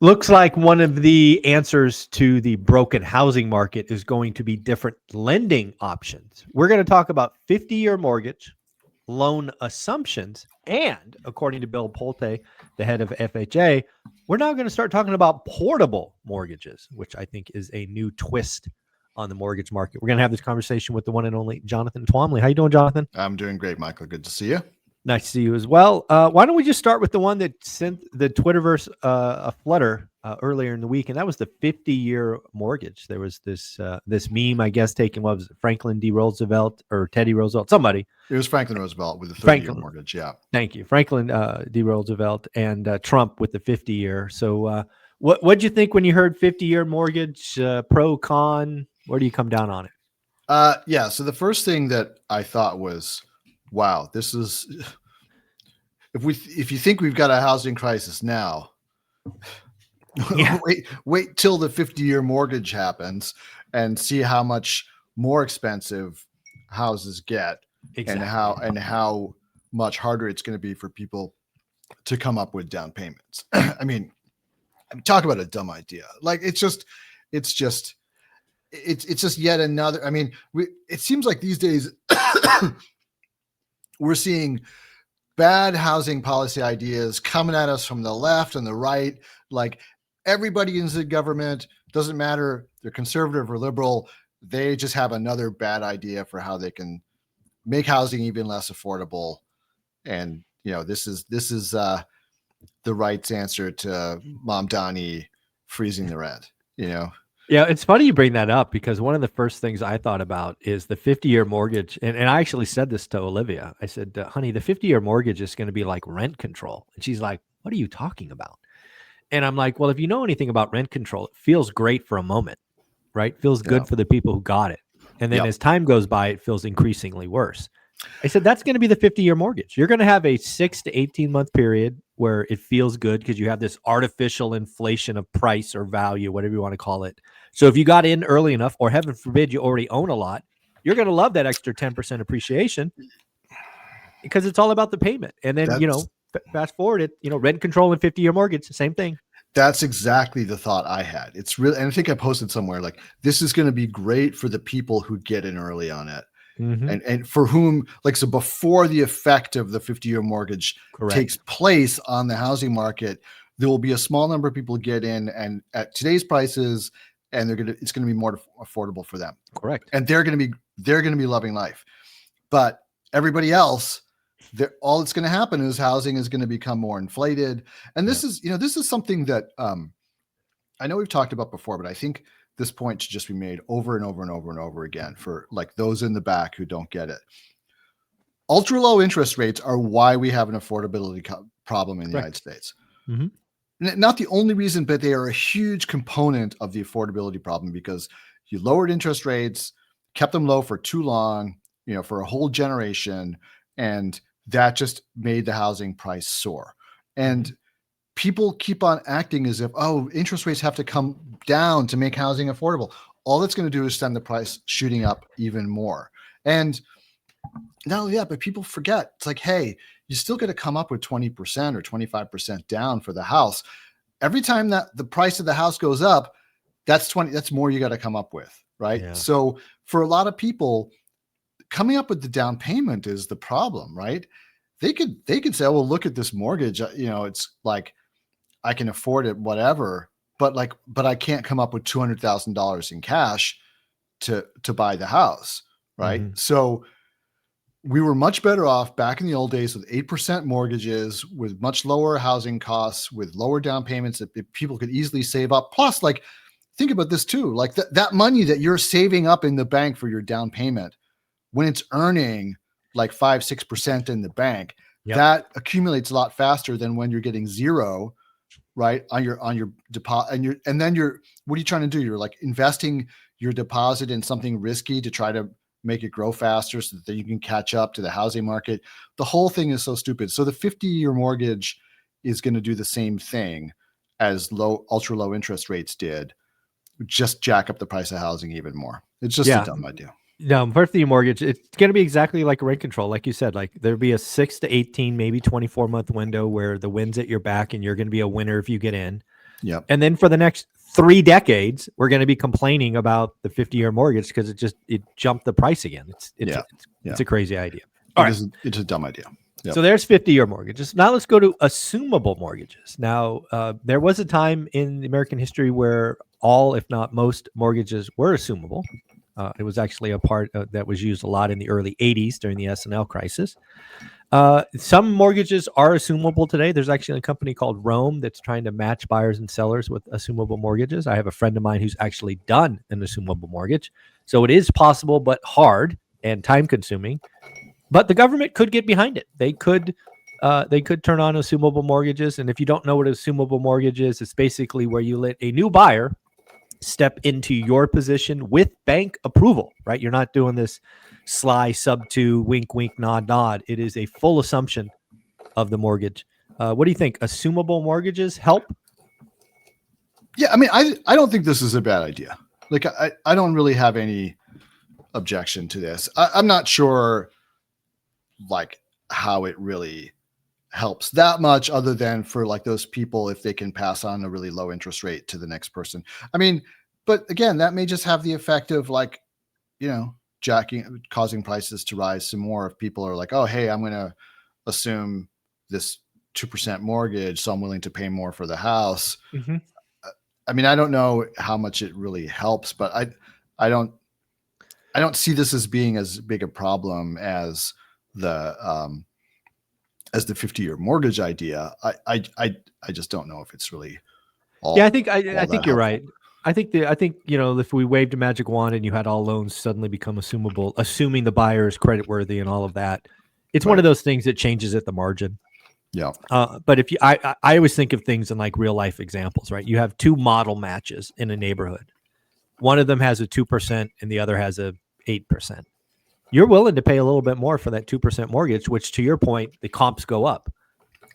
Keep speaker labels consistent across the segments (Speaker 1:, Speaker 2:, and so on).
Speaker 1: Looks like one of the answers to the broken housing market is going to be different lending options. We're going to talk about 50-year mortgage, loan assumptions, and according to Bill Polte, the head of FHA, we're now going to start talking about portable mortgages, which I think is a new twist on the mortgage market. We're going to have this conversation with the one and only Jonathan Twomley. How you doing, Jonathan?
Speaker 2: I'm doing great, Michael. Good to see you.
Speaker 1: Nice to see you as well. Why don't we just start with the one that sent the Twitterverse a flutter earlier in the week, and that was the 50-year mortgage. There was this meme, I guess, taken, what was it, Franklin D. Roosevelt or Teddy Roosevelt, somebody.
Speaker 2: It was Franklin Roosevelt with the 30-year mortgage, yeah.
Speaker 1: Thank you. Franklin D. Roosevelt and Trump with the 50-year. So what'd you think when you heard 50-year mortgage, pro, con? Where do you come down on it?
Speaker 2: Yeah, so the first thing that I thought was, wow, this is, if you think we've got a housing crisis now,
Speaker 1: yeah.
Speaker 2: wait till the 50-year mortgage happens and see how much more expensive houses get. Exactly. and how much harder it's going to be for people to come up with down payments. I mean, talk about a dumb idea. Like it's just yet another. I mean, it seems like these days we're seeing bad housing policy ideas coming at us from the left and the right. Like everybody in the government, doesn't matter, they're conservative or liberal, they just have another bad idea for how they can make housing even less affordable. And this is the right's answer to Mom Donnie freezing the rent.
Speaker 1: Yeah, it's funny you bring that up because one of the first things I thought about is the 50-year mortgage. And I actually said this to Olivia. I said, honey, the 50-year mortgage is going to be like rent control. And she's like, what are you talking about? And I'm like, well, if you know anything about rent control, it feels great for a moment, right? Feels good for the people who got it. And then as time goes by, it feels increasingly worse. I said, that's going to be the 50-year mortgage. You're going to have a 6 to 18-month period where it feels good because you have this artificial inflation of price or value, whatever you want to call it. So if you got in early enough, or heaven forbid, you already own a lot, you're going to love that extra 10% appreciation because it's all about the payment. And then, fast forward it, rent control and 50-year mortgage, same thing.
Speaker 2: That's exactly the thought I had. It's really, and I think I posted somewhere like, this is going to be great for the people who get in early on it. Mm-hmm. And for whom, like, so before the effect of the 50-year mortgage takes place on the housing market, there will be a small number of people get in and at today's prices, and it's going to be more affordable for them.
Speaker 1: Correct.
Speaker 2: And they're going to be loving life. But everybody else, all that's going to happen is housing is going to become more inflated. And this is something that I know we've talked about before, but I think this point should just be made over and over and over and over again for like those in the back who don't get it. Ultra low interest rates are why we have an affordability problem in the United States. Mm-hmm. Not the only reason, but they are a huge component of the affordability problem because you lowered interest rates, kept them low for too long, for a whole generation, and that just made the housing price soar. And people keep on acting as if, interest rates have to come down to make housing affordable. All that's going to do is send the price shooting up even more. And not only that, but people forget. It's like, hey, you still got to come up with 20% or 25% down for the house. Every time that the price of the house goes up, that's more you got to come up with, right? Yeah. So for a lot of people, coming up with the down payment is the problem, right? They could say, well, look at this mortgage. It's like, I can afford it, whatever, but I can't come up with $200,000 in cash to buy the house. Right. Mm-hmm. So we were much better off back in the old days with 8% mortgages, with much lower housing costs, with lower down payments that people could easily save up. Plus, like, think about this too, like that money that you're saving up in the bank for your down payment, when it's earning like 5-6% in the bank, that accumulates a lot faster than when you're getting zero, right, on your deposit. And then what are you trying to do? You're like investing your deposit in something risky to try to make it grow faster so that you can catch up to the housing market. The whole thing is so stupid. So the 50-year mortgage is going to do the same thing as ultra low interest rates did, just jack up the price of housing even more. It's just a dumb idea.
Speaker 1: No, 50-year mortgage, it's going to be exactly like rent control. Like you said, like there'll be a 6 to 18, maybe 24-month window where the wind's at your back and you're going to be a winner if you get in.
Speaker 2: Yep.
Speaker 1: And then for the next 3 decades, we're going to be complaining about the 50-year mortgage because it jumped the price again. It's a crazy idea.
Speaker 2: It's a dumb idea. Yep.
Speaker 1: So there's 50-year mortgages. Now let's go to assumable mortgages. Now, there was a time in American history where all, if not most, mortgages were assumable. It was actually a part that was used a lot in the early 80s during the S&L crisis. Some mortgages are assumable today. There's actually a company called Rome that's trying to match buyers and sellers with assumable mortgages. I have a friend of mine who's actually done an assumable mortgage. So it is possible, but hard and time consuming. But the government could get behind it. They could turn on assumable mortgages. And if you don't know what an assumable mortgage is, it's basically where you let a new buyer step into your position with bank approval, right? You're not doing this sly sub to wink, wink, nod, nod. It is a full assumption of the mortgage. What do you think? Assumable mortgages help?
Speaker 2: Yeah, I mean, I don't think this is a bad idea. Like, I don't really have any objection to this. I'm not sure like how it really helps that much, other than for like those people, if they can pass on a really low interest rate to the next person. I mean, but again, that may just have the effect of like, causing prices to rise some more if people are like, oh, hey, I'm going to assume this 2% mortgage, so I'm willing to pay more for the house.
Speaker 1: Mm-hmm.
Speaker 2: I mean, I don't know how much it really helps, but I don't see this as being as big a problem as the 50-year mortgage idea. I just don't know if it's really all.
Speaker 1: Yeah, I think you're right. I think if we waved a magic wand and you had all loans suddenly become assumable, assuming the buyer is creditworthy and all of that, it's one of those things that changes at the margin.
Speaker 2: Yeah.
Speaker 1: But if I always think of things in like real life examples, right? You have two model matches in a neighborhood. One of them has a 2% and the other has a 8%. You're willing to pay a little bit more for that 2% mortgage, which, to your point, the comps go up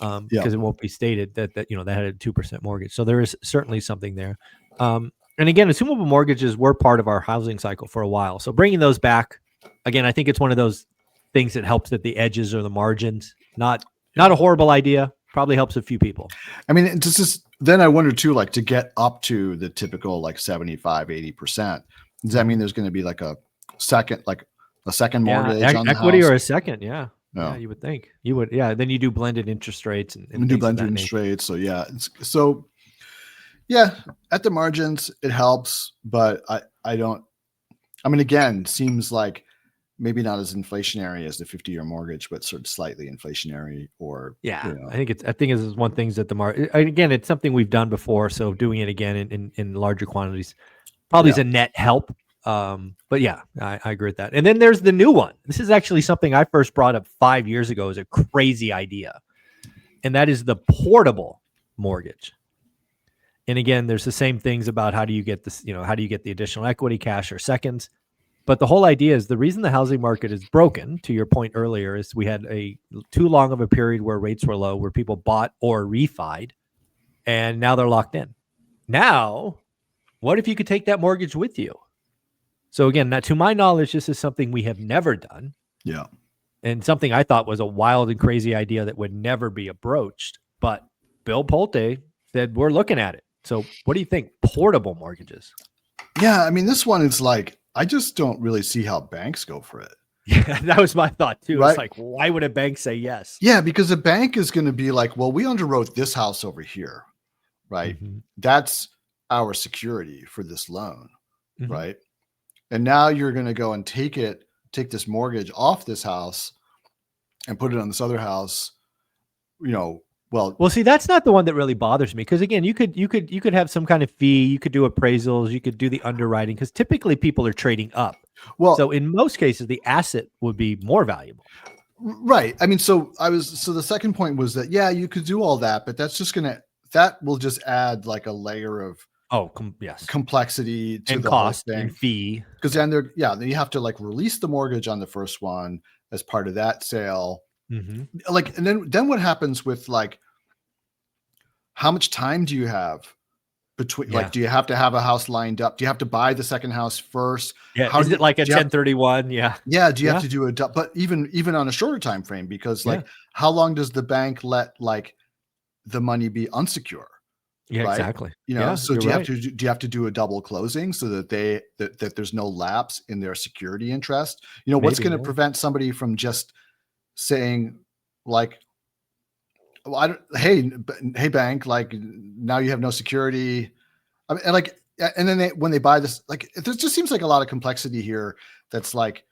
Speaker 1: because it won't be stated that that had a 2% mortgage. So there is certainly something there. And again, assumable mortgages were part of our housing cycle for a while. So bringing those back, again, I think it's one of those things that helps at the edges or the margins. Not a horrible idea. Probably helps a few people.
Speaker 2: I mean, then I wonder too, like to get up to the typical like 75, 80%, does that mean there's going to be like a second mortgage on the
Speaker 1: equity
Speaker 2: house?
Speaker 1: or a second? Yeah.
Speaker 2: No.
Speaker 1: Yeah, you would think you would. Yeah. Then you do blended interest rates and
Speaker 2: do blended interest rates. So yeah, at the margins, it helps, but again, seems like maybe not as inflationary as the 50-year mortgage, but sort of slightly inflationary
Speaker 1: I think it's one thing that the market, again, it's something we've done before. So doing it again in larger quantities probably is a net help. But yeah, I agree with that. And then there's the new one. This is actually something I first brought up 5 years ago as a crazy idea. And that is the portable mortgage. And again, there's the same things about how do you get this, how do you get the additional equity, cash or seconds? But the whole idea is the reason the housing market is broken, to your point earlier, is we had a too long of a period where rates were low, where people bought or refied, and now they're locked in. Now, what if you could take that mortgage with you? So again, to my knowledge, this is something we have never done.
Speaker 2: Yeah.
Speaker 1: And something I thought was a wild and crazy idea that would never be broached. But Bill Pulte said, we're looking at it. So what do you think? Portable mortgages.
Speaker 2: Yeah. I mean, this one is like, I just don't really see how banks go for it.
Speaker 1: Yeah, that was my thought too.
Speaker 2: Right?
Speaker 1: It's like, why would a bank say yes?
Speaker 2: Yeah, because a bank is going to be like, well, we underwrote this house over here, right? Mm-hmm. That's our security for this loan, right? And now you're going to go and take this mortgage off this house and put it on this other house, Well,
Speaker 1: see, that's not the one that really bothers me, because again, you could have some kind of fee, you could do appraisals, you could do the underwriting, because typically people are trading up. Well, so in most cases, the asset would be more valuable.
Speaker 2: Right. I mean, so the second point was that, yeah, you could do all that, but that will just add like a layer of complexity to the
Speaker 1: cost
Speaker 2: whole thing.
Speaker 1: And fee.
Speaker 2: Because then then you have to like release the mortgage on the first one as part of that sale. Mm-hmm. Like, and then what happens with like, how much time do you have between, like, do you have to have a house lined up? Do you have to buy the second house first?
Speaker 1: Yeah. Is it like a 1031? Yeah.
Speaker 2: Yeah. Do you have to do but even on a shorter time frame, because like, how long does the bank let like the money be unsecure?
Speaker 1: Yeah,
Speaker 2: right?
Speaker 1: exactly.
Speaker 2: You know,
Speaker 1: Yeah,
Speaker 2: so
Speaker 1: you're right.
Speaker 2: do you have to do a double closing so that that there's no lapse in their security interest? You know, what's
Speaker 1: Maybe.
Speaker 2: going to
Speaker 1: Yeah.
Speaker 2: prevent somebody from just saying like, well, hey bank, like now you have no security. I mean, and like, and then when they buy this, like, there just seems like a lot of complexity here. That's like,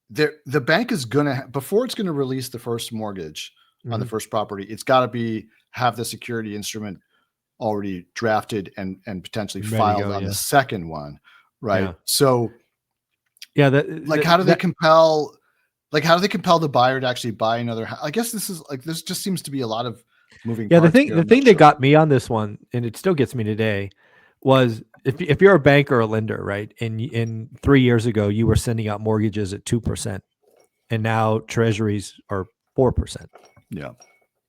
Speaker 2: the bank is gonna before it's gonna release the first mortgage on the
Speaker 1: Mhm.
Speaker 2: first property, it's got to have the security instrument already drafted and potentially
Speaker 1: Ready to
Speaker 2: filed
Speaker 1: go.
Speaker 2: on the
Speaker 1: Yeah.
Speaker 2: second one, right?
Speaker 1: Yeah.
Speaker 2: So,
Speaker 1: Yeah.
Speaker 2: like, how do they compel the buyer to actually buy another house? I guess this just seems to be a lot of moving
Speaker 1: Yeah, the
Speaker 2: parts
Speaker 1: thing
Speaker 2: here.
Speaker 1: the
Speaker 2: I'm not
Speaker 1: thing that
Speaker 2: sure.
Speaker 1: got me on this one, and it still gets me today, was if you're a bank or a lender, right? And 3 years ago you were sending out mortgages at 2%, and now treasuries are 4%.
Speaker 2: Yeah,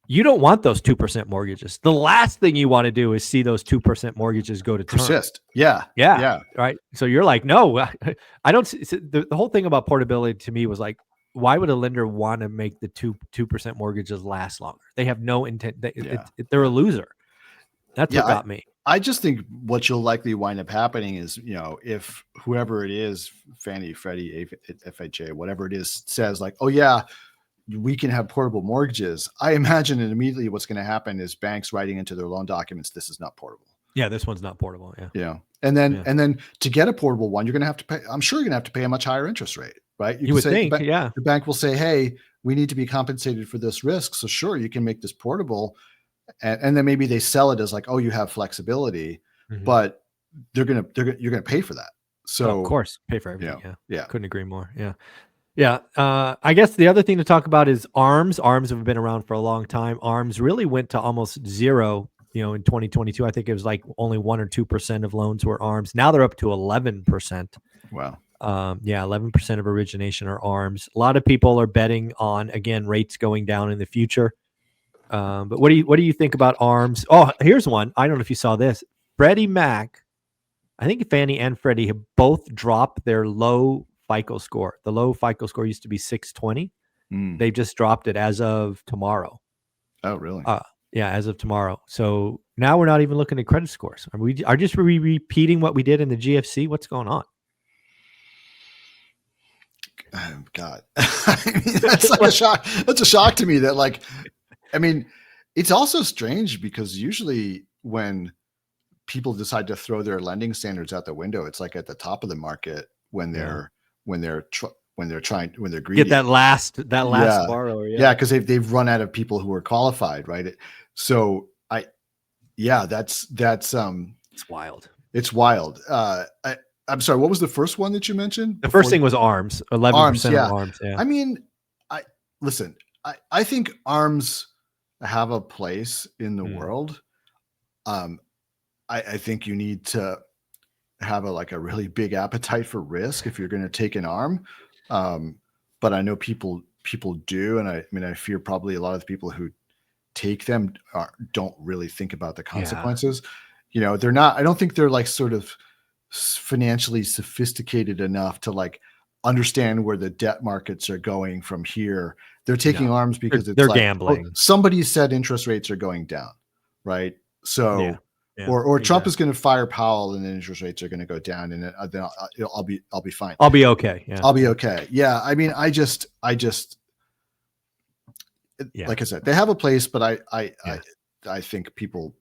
Speaker 1: You don't want those 2% mortgages. The last thing you want to do is see those 2% mortgages go to term.
Speaker 2: persist. Yeah,
Speaker 1: Yeah,
Speaker 2: yeah,
Speaker 1: right. So you're like, no, I don't see the whole thing about portability to me was like, why would a lender want to make the 2% mortgages last longer? They have no intent.
Speaker 2: yeah,
Speaker 1: They're a
Speaker 2: yeah.
Speaker 1: loser. That's
Speaker 2: Yeah,
Speaker 1: what got me.
Speaker 2: I just think what you'll likely wind up happening is, you know, if whoever it is, Fannie, Freddie, FHA, whatever it is, says like, oh yeah, we can have portable mortgages. I imagine that immediately what's going to happen is banks writing into their loan documents, this is not portable.
Speaker 1: Yeah, this one's not portable. Yeah,
Speaker 2: You know, and then
Speaker 1: yeah.
Speaker 2: to get a portable one, you're going to have to pay. I'm sure you're going to have to pay a much higher interest rate, right? You
Speaker 1: You
Speaker 2: can
Speaker 1: would
Speaker 2: say
Speaker 1: think, yeah.
Speaker 2: the bank will say, hey, we need to be compensated for this risk. So sure, you can make this portable, and then maybe they sell it as like, oh, you have flexibility,
Speaker 1: Mhm.
Speaker 2: but you're gonna pay for that.
Speaker 1: Oh, of
Speaker 2: So
Speaker 1: course, pay for
Speaker 2: you
Speaker 1: everything.
Speaker 2: know,
Speaker 1: Yeah,
Speaker 2: yeah,
Speaker 1: couldn't agree more. Yeah, yeah. I guess the other thing to talk about is arms. Arms have been around for a long time. Arms really went to almost zero. In 2022, I think it was like only 1 or 2% of loans were arms. Now they're up to 11%.
Speaker 2: wow,
Speaker 1: Yeah, 11% of origination are arms. A lot of people are betting on, again, rates going down in the future. But what do you think about arms? Oh, here's one. I don't know if you saw this. Freddie Mac, I think Fannie and Freddie have both dropped their low FICO score. The low FICO score used to be 620.
Speaker 2: mm.
Speaker 1: They've just dropped it as of tomorrow.
Speaker 2: Oh really?
Speaker 1: Uh, yeah, as of tomorrow. So now we're not even looking at credit scores. Are just repeating what we did in the GFC? What's going on?
Speaker 2: Oh, God, I mean, that's like a shock. That's a shock to me. That like, I mean, it's also strange because usually when people decide to throw their lending standards out the window, it's like at the top of the market when
Speaker 1: Yeah.
Speaker 2: when they're
Speaker 1: Get
Speaker 2: greedy.
Speaker 1: that last
Speaker 2: Yeah,
Speaker 1: borrower.
Speaker 2: yeah,
Speaker 1: Yeah.
Speaker 2: because they've run out of people who are qualified, right? So yeah,
Speaker 1: It's wild.
Speaker 2: it's wild. I'm sorry, what was the first one that you mentioned
Speaker 1: The first
Speaker 2: before?
Speaker 1: thing was arms.
Speaker 2: Arms,
Speaker 1: 11% of
Speaker 2: yeah.
Speaker 1: arms. Yeah.
Speaker 2: I mean, I listen. I think arms have a place in the
Speaker 1: Mm.
Speaker 2: world. Um, I think you need to have a really big appetite for risk if you're going to take an arm. Um, but I know people do, and I mean I fear probably a lot of the people who take them don't really think about the
Speaker 1: Yeah.
Speaker 2: consequences. You know, they're not. I don't think they're like sort of financially sophisticated enough to like understand where the debt markets are going from here. They're taking
Speaker 1: No.
Speaker 2: arms
Speaker 1: They're
Speaker 2: because it's
Speaker 1: they're
Speaker 2: like, oh,
Speaker 1: gambling.
Speaker 2: somebody said interest rates are going down, right?
Speaker 1: Yeah.
Speaker 2: So,
Speaker 1: Yeah.
Speaker 2: or Trump is
Speaker 1: Exactly.
Speaker 2: going to fire Powell, and then interest rates are going to go down, and then I'll be fine.
Speaker 1: I'll be okay. Yeah.
Speaker 2: I'll be
Speaker 1: Yeah.
Speaker 2: okay. Yeah, I mean, I just
Speaker 1: Yeah.
Speaker 2: like I said, they have a place, but
Speaker 1: Yeah.
Speaker 2: I think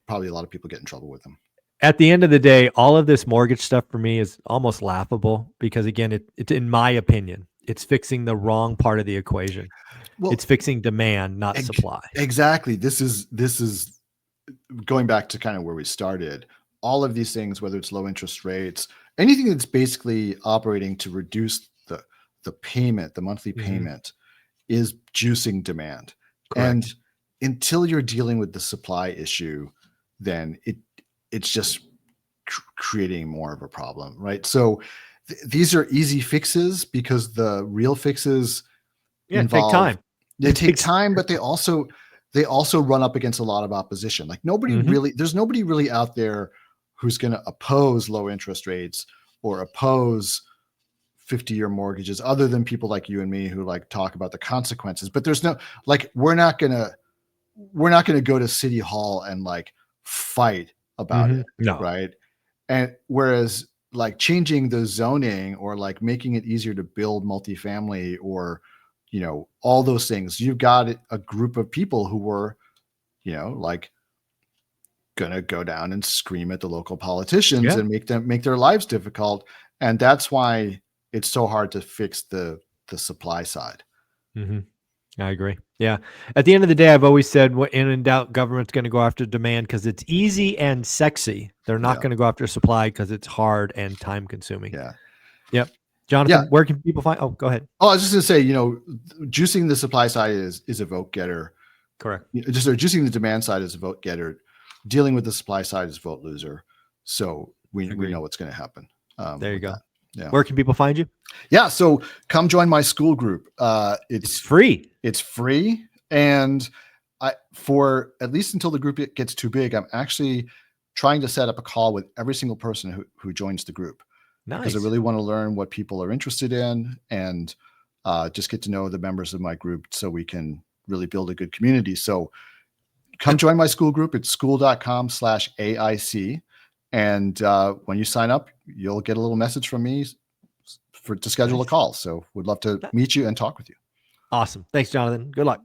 Speaker 2: probably a lot of people get in trouble with them.
Speaker 1: At the end of the day, all of this mortgage stuff for me is almost laughable because, again, it's in my opinion, it's fixing the wrong part of the equation.
Speaker 2: Well,
Speaker 1: It's fixing demand, not supply.
Speaker 2: exactly. This is going back to kind of where we started. All of these things, whether it's low interest rates, anything that's basically operating to reduce the payment, the monthly
Speaker 1: Mhm.
Speaker 2: payment, is juicing demand. And
Speaker 1: Correct.
Speaker 2: until you're dealing with the supply issue, then it's just creating more of a problem, right? So these are easy fixes because the real fixes
Speaker 1: Yeah, take
Speaker 2: involve
Speaker 1: time.
Speaker 2: they
Speaker 1: It
Speaker 2: take
Speaker 1: takes
Speaker 2: time, but they also run up against a lot of opposition. Like
Speaker 1: Mhm.
Speaker 2: there's nobody really out there who's going to oppose low interest rates or oppose 50-year mortgages other than people like you and me who like talk about the consequences. But there's no like we're not going to go to city hall and like fight about it,
Speaker 1: No.
Speaker 2: right? And whereas like changing the zoning or like making it easier to build multifamily or, all those things, you've got a group of people who were, like going to go down and scream at the local politicians
Speaker 1: Yeah.
Speaker 2: and make their lives difficult. And that's why it's so hard to fix the supply side.
Speaker 1: I agree. Yeah. At the end of the day, I've always said, when in doubt, government's going to go after demand because it's easy and sexy. They're not
Speaker 2: Yeah.
Speaker 1: going to go after supply because it's hard and time consuming.
Speaker 2: Yeah.
Speaker 1: Yep.
Speaker 2: Yeah.
Speaker 1: Jonathan, where can people find? Oh, go ahead.
Speaker 2: Oh, I was just going to say, juicing the supply side is a vote getter.
Speaker 1: Correct.
Speaker 2: Just reducing the demand side is a vote getter. Dealing with the supply side is vote loser. So we know what's going to happen.
Speaker 1: There you go.
Speaker 2: That. Yeah.
Speaker 1: Where can people find you?
Speaker 2: Yeah. So come join my school group.
Speaker 1: It's free.
Speaker 2: It's free. And for at least until the group gets too big, I'm actually trying to set up a call with every single person who joins the group.
Speaker 1: Nice.
Speaker 2: Because I really want to learn what people are interested in and just get to know the members of my group so we can really build a good community. So come join my school group. It's school.com/AIC. And when you sign up, you'll get a little message from me to schedule a call. So we'd love to meet you and talk with you.
Speaker 1: Awesome. Thanks, Jonathan. Good luck.